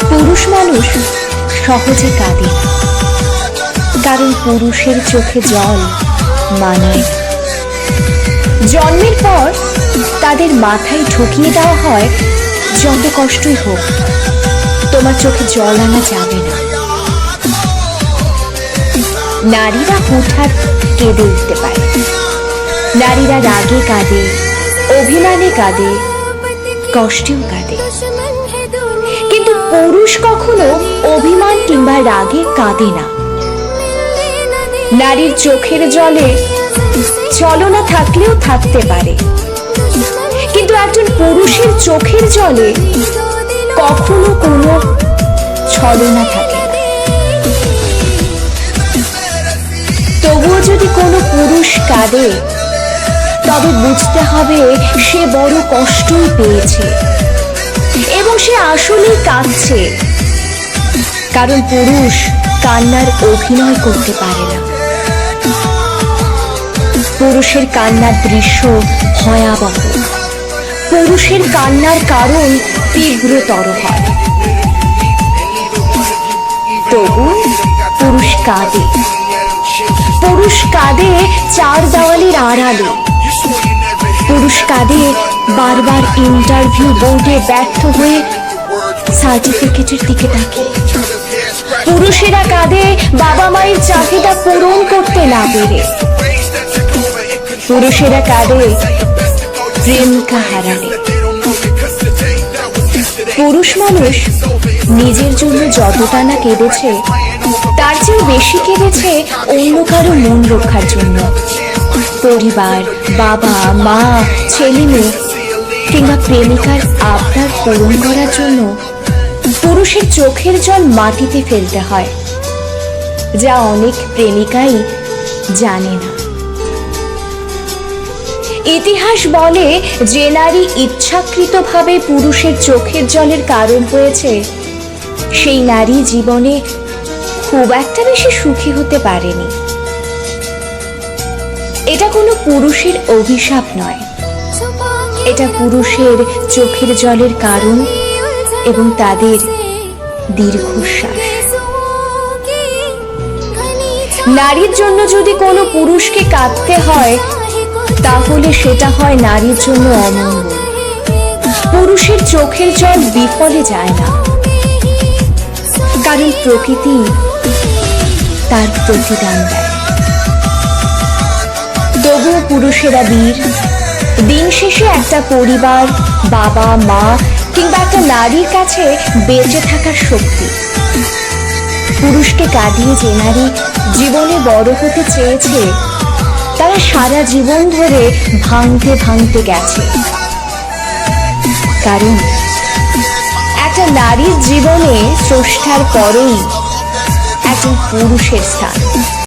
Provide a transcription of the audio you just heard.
পুরুষ মানুষ সহজে কাঁদে না, কারণ পুরুষের চোখে জল মানায় না। জন্মের পর তাদের মাথায় ঢুকিয়ে দেওয়া হয়, যত কষ্টই হোক তোমার চোখে জল আনা যাবে না। নারীরা হুটহাট কেঁদে উঠতে পারে, নারীরা রাগে কাঁদে, অভিমানে কাঁদে, কষ্টেও কাঁদে, কিন্তু পুরুষ কখনো অভিমান কিংবা রাগে কাঁদে না। নারীর চোখের জলে ছলনা থাকলেও থাকতে পারে, কিন্তু একজন পুরুষের চোখের জলে কখনো কোনো ছলনা থাকে না। তবুও যদি কোনো পুরুষ কাঁদে, তবে বুঝতে হবে সে বড় কষ্টই পেয়েছে এবং সে আসলেই কাঁদছে, কারণ পুরুষ কান্নার অভিনয় করতে পারে না। পুরুষের কান্নার দৃশ্য ভয়াবহ, পুরুষের কান্নার কারণ তীব্রতর হয়। তবু পুরুষ কাঁদে, পুরুষ কাঁদে চার দেওয়ালের আড়ালে, পুরুষ কাঁদে বারবার ইন্টারভিউ বোর্ডে ব্যর্থ হয়ে সার্টিফিকেটের দিকে তাকিয়ে। পুরুষেরা কাঁদে বাবা মায়ের চাহিদা পূরণ করতে না পেরে। পুরুষেরা কাঁদে প্রেমিকা হারালে। পুরুষ মানুষ নিজের জন্য যতটা না কেঁদেছে, তার চেয়ে বেশি কেঁদেছে অন্য কারো মন রক্ষার জন্য। পরিবার, বাবা মা, ছেলে মেয়ে কিংবা প্রেমিকার আবদার পূরণ করার জন্য পুরুষের চোখের জল মাটিতে ফেলতে হয়, যা অনেক প্রেমিকাই জানে না। ইতিহাস বলে, যে নারী ইচ্ছাকৃতভাবে পুরুষের চোখের জলের কারণ হয়েছে, সেই নারী জীবনে খুব একটা বেশি সুখী হতে পারেনি। এটা কোনো পুরুষের অভিশাপ নয়, এটা পুরুষের চোখের জলের কারণ এবং তাদের দীর্ঘশ্বাস। নারীর জন্য যদি কোনো পুরুষকে কাঁদতে হয়, তাহলে সেটা হয় নারীর জন্য অমঙ্গল। পুরুষের চোখের জল বিফলে যায় না, কারণ প্রকৃতি তার প্রতিদান দেয়। তবুও পুরুষেরা বীর। দিন শেষে একটা পরিবার, বাবা মা কিংবা একটা নারীর কাছে বেঁচে থাকার শক্তি। পুরুষকে কাঁদিয়ে যে নারী জীবনে বড় হতে চেয়েছে, তারা সারা জীবন ধরে ভাঙতে ভাঙতে গেছে, কারণ একটা নারীর জীবনে স্রষ্টার পরেই একজন পুরুষের স্থান।